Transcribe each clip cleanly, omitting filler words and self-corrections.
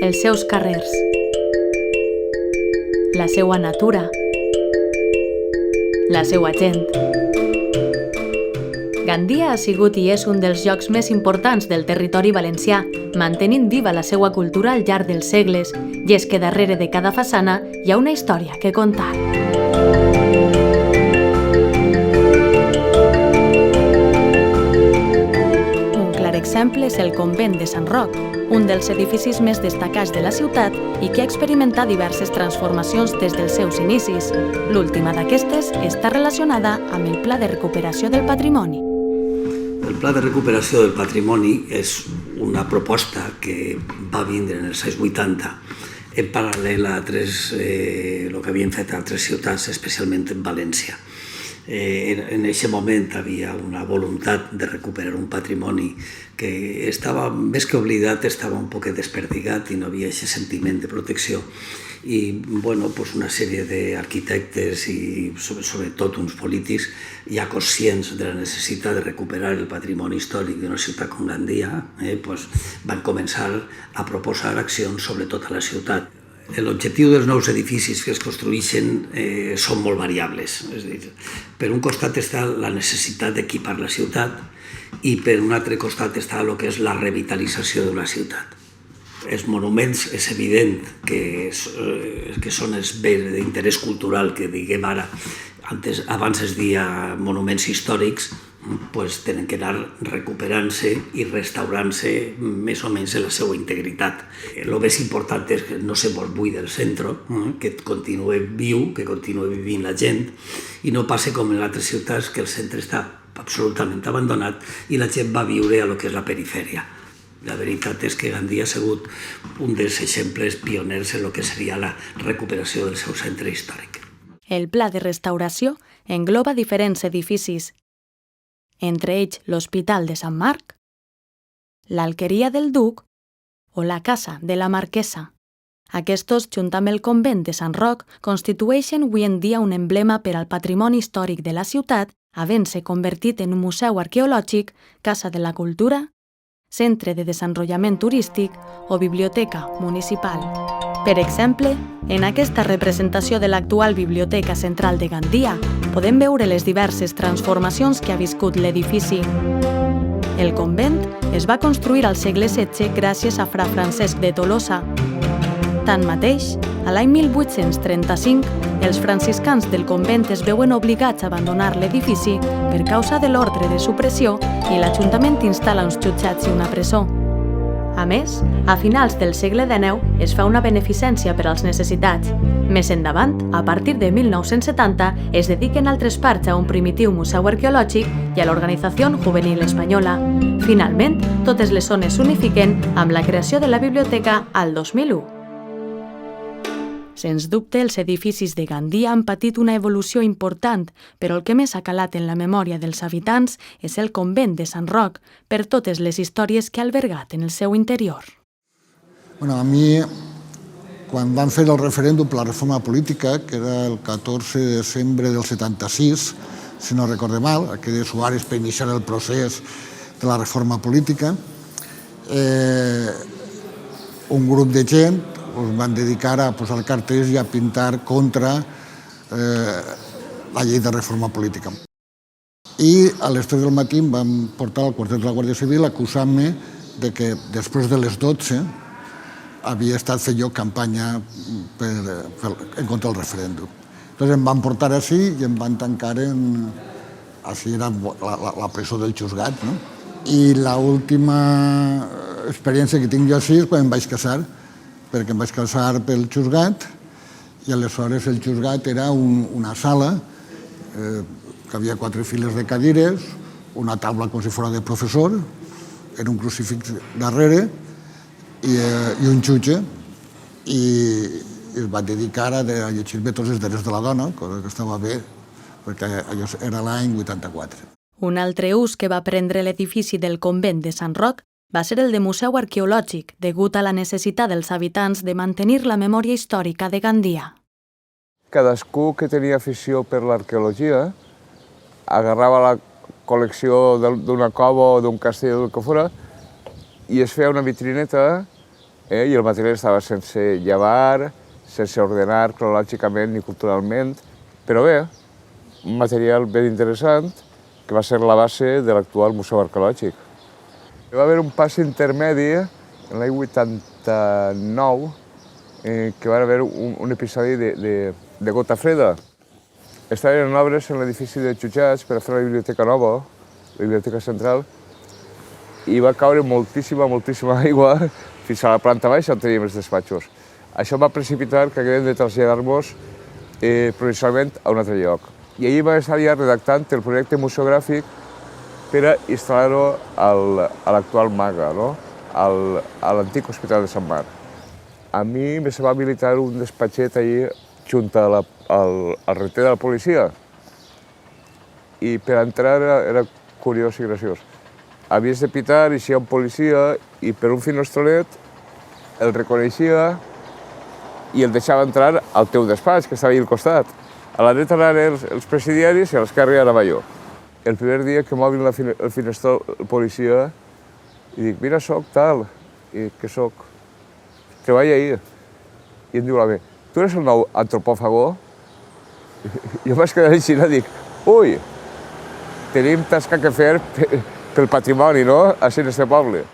els seus carrers, la seua natura, la seua gent. Gandia ha sigut i és un dels llocs més importants del territori valencià, mantenint viva la seua cultura al llarg dels segles, i és que darrere de cada façana hi ha una història que contar. Un clar exemple és el convent de Sant Roc, un dels edificis més destacats de la ciutat i que ha experimentat diverses transformacions des dels seus inicis. L'última d'aquestes està relacionada amb el Pla de Recuperació del Patrimoni. El Pla de Recuperació del Patrimoni és una proposta que va vindre en els anys 80 en paral·lel a el que havien fet altres ciutats, especialment en València. En aquest moment havia una voluntat de recuperar un patrimoni que estava, més que oblidat, estava un poc desperdigat i no havia aquest sentiment de protecció. I una sèrie d'arquitectes i sobretot uns polítics ja conscients de la necessitat de recuperar el patrimoni històric d'una ciutat com Gandia van començar a proposar accions sobre tota la ciutat. L'objectiu dels nous edificis que es construeixen són molt variables. És a dir, per un costat està la necessitat d'equipar la ciutat i per un altre costat està el que és la revitalització de la ciutat. Els monuments és evident que són els béns d'interès cultural que diguem ara, abans es deia monuments històrics, tenen que anar recuperant-se i restaurant-se més o menys en la seva integritat. El més important és que no se mos buida el centre, que continue viu, que continue vivint la gent, i no passa com en altres ciutats que el centre està absolutament abandonat i la gent va viure a lo que és la perifèria. La veritat és que Gandia ha sigut un dels exemples pioners en el que seria la recuperació del seu centre històric. El pla de restauració engloba diferents edificis, entre ells l'Hospital de Sant Marc, l'Alqueria del Duc o la Casa de la Marquesa. Aquests, junt amb el convent de Sant Roc, constitueixen avui en dia un emblema per al patrimoni històric de la ciutat, havent-se convertit en un museu arqueològic, casa de la cultura, centre de desenvolupament turístic o biblioteca municipal. Per exemple, en aquesta representació de l'actual Biblioteca Central de Gandia podem veure les diverses transformacions que ha viscut l'edifici. El convent es va construir al segle XVI gràcies a Fra Francesc de Tolosa. Tanmateix, a l'any 1835, els franciscans del convent es veuen obligats a abandonar l'edifici per causa de l'ordre de supressió i l'Ajuntament instal·la uns jutjats i una presó. A més, a finals del segle XIX es fa una beneficència per als necessitats. Més endavant, a partir de 1970, es dediquen altres parts a un primitiu museu arqueològic i a l'Organització Juvenil Espanyola. Finalment, totes les zones s'unifiquen amb la creació de la biblioteca al 2001. Sens dubte, els edificis de Gandia han patit una evolució important, però el que més ha calat en la memòria dels habitants és el convent de Sant Roc, per totes les històries que ha albergat en el seu interior. A mi, quan van fer el referèndum per la reforma política, que era el 14 de desembre del 76, si no recorde mal, aquell de Suárez per iniciar el procés de la reforma política, un grup de gent es van dedicar a posar cartells i a pintar contra la llei de reforma política. I a les 3 del matí em van portar al quartet de la Guàrdia Civil acusant-me que després de les 12 havia estat fent jo campanya en contra del referèndum. Llavors em van portar així i em van tancar així era la presó del Xusgat. I l'última experiència que tinc jo així és quan em vaig casar, perquè em vaig casar pel Xusgat i aleshores el Xusgat era una sala que havia 4 files de cadires, una taula com si fos de professor, era un crucifix darrere i un jutge i es va dedicar a llegir-me tots els drets de la dona, cosa que estava bé, perquè allò era l'any 84. Un altre ús que va prendre l'edifici del convent de Sant Roc va ser el de museu arqueològic, degut a la necessitat dels habitants de mantenir la memòria històrica de Gandia. Cadascú que tenia afició per l'arqueologia agarrava la col·lecció d'una cova o d'un castell o del que fos i es feia una vitrineta i el material estava sense llevar, sense ordenar cronològicament ni culturalment, però bé, un material ben interessant que va ser la base de l'actual Museu Arqueològic. Hi va haver un pas intermedi en l'any 89 que va haver un episodi de gota freda. Estaven en obres en l'edifici de jutjats per a fer la biblioteca nova, la biblioteca central, i va caure moltíssima aigua fins a la planta baixa on teníem els despatxos. Això va precipitar que haguem de traslladar-nos provincialment a un altre lloc. I allí vam estar ja redactant el projecte museogràfic per a instal·lar-ho a l'actual MAGA, a l'antic Hospital de Sant Marc. A mi me se va habilitar un despatxet allí junt al reter de la policia. I per entrar era curiós i graciós. Havies de pitar, i hi ha un policia, i per un finestrolet el reconeixia i el deixava entrar al teu despatx, que estava allà al costat. A la dreta anaven els presidiaris i a l'esquerra anava jo. El primer dia que m'obrin el finestró el policia, i dic, mira, soc tal. I què soc? Treballa ahir. I em diu l'home, tu eres el nou antropòfago? Jo vaig quedar així i dic, ui, tenim tasca que fer pel patrimoni, no?, així en este poble.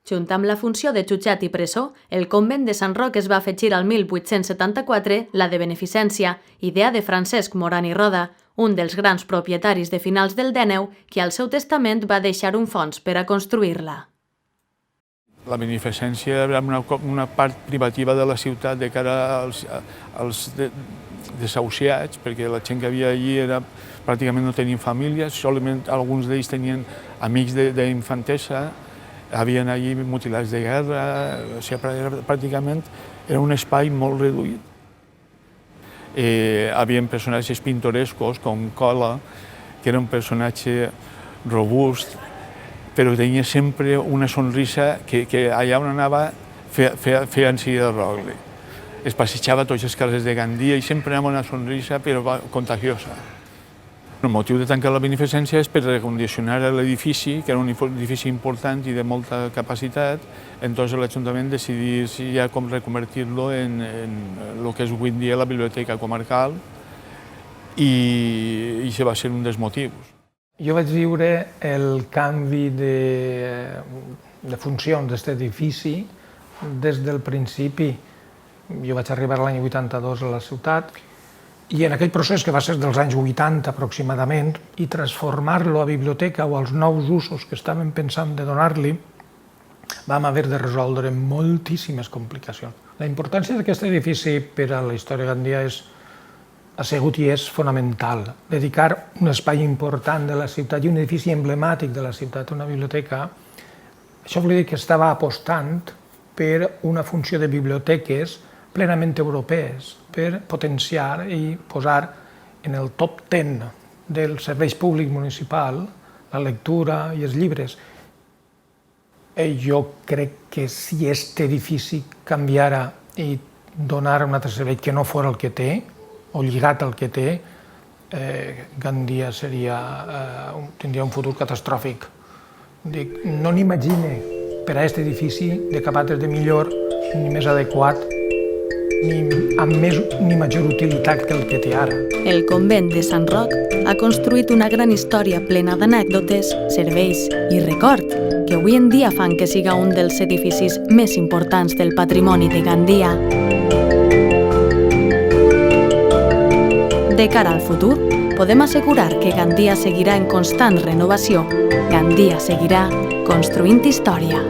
Junt amb la funció de jutjat i presó, el convent de Sant Roc es va afegir al 1874 la de beneficència, idea de Francesc Moran i Roda, un dels grans propietaris de finals del XIX, que al seu testament va deixar un fons per a construir-la. La beneficència era una part privativa de la ciutat de cara als desahuciats, perquè la gent que havia allí pràcticament no tenien famílies, solament alguns d'ells tenien amics d'infantesa, havien allí mutilats de guerra, o sigui, pràcticament era un espai molt reduït. Havien personatges pintorescos, com Cola, que era un personatge robust, però tenia sempre una sonrisa que allà on anava feia en si de rogle. Es passejava tots els carrers de Gandia i sempre anava una sonrisa però contagiosa. El motiu de tancar la beneficència és per recondicionar l'edifici, que era un edifici important i de molta capacitat, entonces l'Ajuntament decidí ja com reconvertir-lo en el que és avui en dia la biblioteca comarcal i això va ser un dels motius. Jo vaig viure el canvi de funcions d'aquest edifici des del principi. Jo vaig arribar l'any 82 a la ciutat i en aquell procés, que va ser dels anys 80 aproximadament, i transformar-lo a biblioteca o als nous usos que estàvem pensant de donar-li, vam haver de resoldre moltíssimes complicacions. La importància d'aquest edifici per a la història de Gandia ha sigut i és fonamental. Dedicar un espai important de la ciutat i un edifici emblemàtic de la ciutat a una biblioteca, això volia dir que estava apostant per una funció de biblioteques plenament europees, per potenciar i posar en el top 10 dels serveis públics municipal la lectura i els llibres. Jo crec que si aquest edifici canviara i donara un altre servei que no fos el que té, o lligat al que té, Gandia tindria un futur catastròfic. No n'imagine per a aquest edifici de cap altre de millor, ni més adequat, ni major utilitat que el que té ara. El convent de Sant Roc ha construït una gran història plena d'anècdotes, serveis i record que avui en dia fan que siga un dels edificis més importants del patrimoni de Gandia. De cara al futur, podem assegurar que Gandia seguirà en constant renovació. Gandia seguirà construint història.